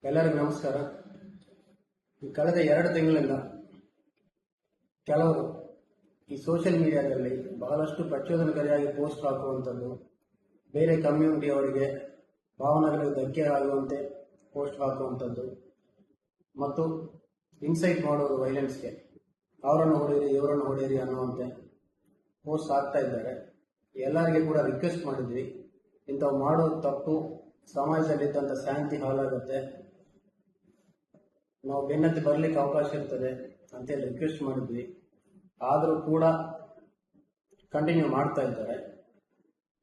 ಎಲ್ಲರಿಗೂ ನಮಸ್ಕಾರ. ಕಳೆದ 2 ತಿಂಗಳಿಂದ ಕೆಲವರು ಈ ಸೋಷಿಯಲ್ ಮೀಡಿಯಾದಲ್ಲಿ ಬಹಳಷ್ಟು ಪ್ರಚೋದನಕಾರಿಯಾಗಿ ಪೋಸ್ಟ್ ಹಾಕುವಂಥದ್ದು, ಬೇರೆ ಕಮ್ಯುನಿಟಿಯವರಿಗೆ ಭಾವನೆಗಳಿಗೆ ಧಕ್ಕೆ ಆಗುವಂತೆ ಪೋಸ್ಟ್ ಹಾಕುವಂಥದ್ದು ಮತ್ತು ಇನ್ಸೈಟ್ ಮಾಡೋದು ವೈಲೆನ್ಸ್ಗೆ, ಅವರನ್ನು ಹೊಡೆಯಿರಿ ಇವರನ್ನು ಹೊಡೆಯಿರಿ ಅನ್ನುವಂತೆ ಪೋಸ್ಟ್ ಹಾಕ್ತಾ ಇದ್ದಾರೆ. ಎಲ್ಲರಿಗೆ ಕೂಡ ರಿಕ್ವೆಸ್ಟ್ ಮಾಡಿದ್ವಿ, ಇಂಥವು ಮಾಡೋದು ತಪ್ಪು, ಸಮಾಜದಲ್ಲಿದ್ದಂಥ ಶಾಂತಿ ಹಾಳಾಗುತ್ತೆ, ನಾವು ಬೆನ್ನತ್ತಿ ಬರಲಿಕ್ಕೆ ಅವಕಾಶ ಇರ್ತದೆ ಅಂತೇಳಿ ರಿಕ್ವೆಸ್ಟ್ ಮಾಡಿದ್ವಿ. ಆದರೂ ಕೂಡ ಕಂಟಿನ್ಯೂ ಮಾಡ್ತಾ ಇದ್ದಾರೆ.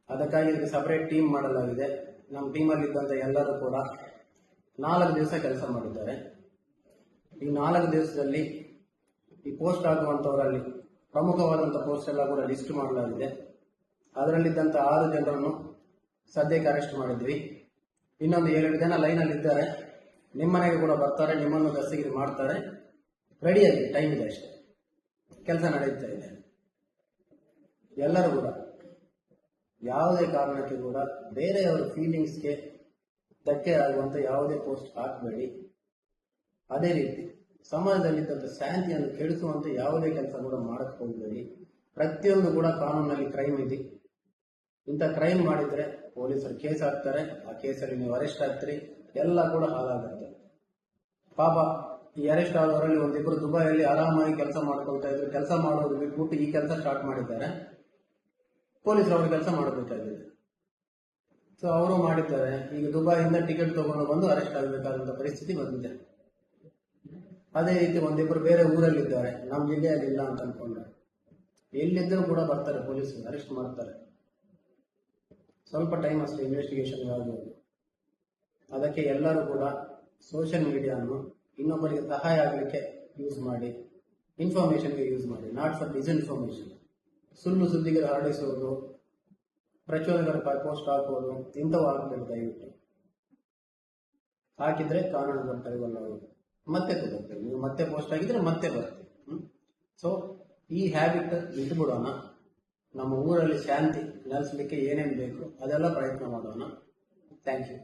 ಅದಕ್ಕಾಗಿ ಇದಕ್ಕೆ ಸಪರೇಟ್ ಟೀಮ್ ಮಾಡಲಾಗಿದೆ. ನಮ್ಮ ಟೀಮಲ್ಲಿದ್ದಂಥ ಎಲ್ಲರೂ ಕೂಡ 4 ದಿವಸ ಕೆಲಸ ಮಾಡಿದ್ದಾರೆ. ಈ 4 ದಿವಸದಲ್ಲಿ ಈ ಪೋಸ್ಟ್ ಆಗುವಂಥವರಲ್ಲಿ ಪ್ರಮುಖವಾದಂಥ ಪೋಸ್ಟ್ ಎಲ್ಲ ಕೂಡ ಲಿಸ್ಟ್ ಮಾಡಲಾಗಿದೆ. ಅದರಲ್ಲಿದ್ದಂಥ 6 ಜನರನ್ನು ಸದ್ಯಕ್ಕೆ ಅರೆಸ್ಟ್ ಮಾಡಿದ್ವಿ. ಇನ್ನೊಂದು 2 ಜನ ಲೈನಲ್ಲಿ ಇದ್ದಾರೆ. ನಿಮ್ಮನೆಗೆ ಕೂಡ ಬರ್ತಾರೆ, ನಿಮ್ಮನ್ನು ದಸ್ತಗಿರಿ ಮಾಡ್ತಾರೆ. ರೆಡಿಯಾಗಿ, ಟೈಮ್ ಇದೆ ಅಷ್ಟೇ, ಕೆಲಸ ನಡೆಯುತ್ತಾ ಇದೆ. ಎಲ್ಲರೂ ಕೂಡ ಯಾವುದೇ ಕಾರಣಕ್ಕೆ ಕೂಡ ಬೇರೆಯವರ ಫೀಲಿಂಗ್ಸ್ಗೆ ಧಕ್ಕೆ ಆಗುವಂಥ ಯಾವುದೇ ಪೋಸ್ಟ್ ಹಾಕಬೇಡಿ. ಅದೇ ರೀತಿ ಸಮಾಜದಲ್ಲಿದ್ದಂಥ ಶಾಂತಿಯನ್ನು ಕೆಡಿಸುವಂಥ ಯಾವುದೇ ಕೆಲಸ ಕೂಡ ಮಾಡಕ್ಕೆ ಹೋಗಬೇಡಿ. ಪ್ರತಿಯೊಂದು ಕೂಡ ಕಾನೂನಲ್ಲಿ ಕ್ರೈಮ್ ಇದೆ. ಇಂಥ ಕ್ರೈಮ್ ಮಾಡಿದರೆ ಪೊಲೀಸರು ಕೇಸ್ ಹಾಕ್ತಾರೆ, ಆ ಕೇಸಲ್ಲಿ ನೀವು ಅರೆಸ್ಟ್ ಆಗ್ತೀರಿ, ಎಲ್ಲ ಕೂಡ ಹಾಳಾಗುತ್ತೆ. ಪಾಪ ಈ ಅರೆಸ್ಟ್ ಆದವರಲ್ಲಿ ಒಂದಿಬ್ಬರು ದುಬೈಯಲ್ಲಿ ಆರಾಮಾಗಿ ಕೆಲಸ ಮಾಡ್ಕೊಳ್ತಾ ಇದ್ರು. ಕೆಲಸ ಮಾಡೋದು ಬಿಟ್ಬಿಟ್ಟು ಈ ಕೆಲಸ ಸ್ಟಾರ್ಟ್ ಮಾಡಿದ್ದಾರೆ. ಪೊಲೀಸರು ಅವ್ರ ಕೆಲಸ ಮಾಡಬೇಕಾಗಿದೆ. ಸೊ ಅವರು ಮಾಡಿದ್ದಾರೆ. ಈಗ ದುಬೈಯಿಂದ ಟಿಕೆಟ್ ತಗೊಂಡು ಬಂದು ಅರೆಸ್ಟ್ ಆಗಬೇಕಾದಂಥ ಪರಿಸ್ಥಿತಿ ಬಂದಿದೆ. ಅದೇ ರೀತಿ ಒಂದಿಬ್ಬರು ಬೇರೆ ಊರಲ್ಲಿದ್ದಾರೆ, ನಮ್ಮ ಜಿಲ್ಲೆಯಲ್ಲಿ ಇಲ್ಲ ಅಂತ ಅನ್ಕೊಂಡ್ರೆ. ಎಲ್ಲಿದ್ದರೂ ಕೂಡ ಬರ್ತಾರೆ ಪೊಲೀಸರು, ಅರೆಸ್ಟ್ ಮಾಡ್ತಾರೆ. ಸ್ವಲ್ಪ ಟೈಮ್ ಅಷ್ಟೇ ಇನ್ವೆಸ್ಟಿಗೇಷನ್ ಆಗ್ಬೋದು. ಅದಕ್ಕೆ ಎಲ್ಲರೂ ಕೂಡ ಸೋಷಿಯಲ್ ಮೀಡಿಯಾವನ್ನು ಇನ್ನೊಬ್ಬರಿಗೆ ಸಹಾಯ ಆಗಲಿಕ್ಕೆ ಯೂಸ್ ಮಾಡಿ, ಇನ್ಫಾರ್ಮೇಷನ್ಗೆ ಯೂಸ್ ಮಾಡಿ, ನಾಟ್ ಫಾರ್ ಡಿಸ್ಇನ್ಫಾರ್ಮೇಷನ್. ಸುಳ್ಳು ಸುದ್ದಿಗೆ ಹರಡಿಸುವುದು, ಪ್ರಚೋದಕರ ಪೋಸ್ಟ್ ಹಾಕುವುದು, ಇಂಥವು ಹಾಕಬೇಕು ದಯವಿಟ್ಟು. ಹಾಕಿದ್ರೆ ಕಾನೂನು ಕೈಗೊಳ್ಳ ಮತ್ತೆ ತಗೋತೀವಿ. ನೀವು ಮತ್ತೆ ಪೋಸ್ಟ್ ಆಗಿದ್ರೆ ಮತ್ತೆ ಬರ್ತೀವಿ. ಸೊ ಈ ಹ್ಯಾಬಿಟ್ ಬಿಟ್ಟುಬಿಡೋಣ. ನಮ್ಮ ಊರಲ್ಲಿ ಶಾಂತಿ ನೆಲೆಸಲಿಕ್ಕೆ ಏನೇನು ಬೇಕು ಅದೆಲ್ಲ ಪ್ರಯತ್ನ ಮಾಡೋಣ. Thank you.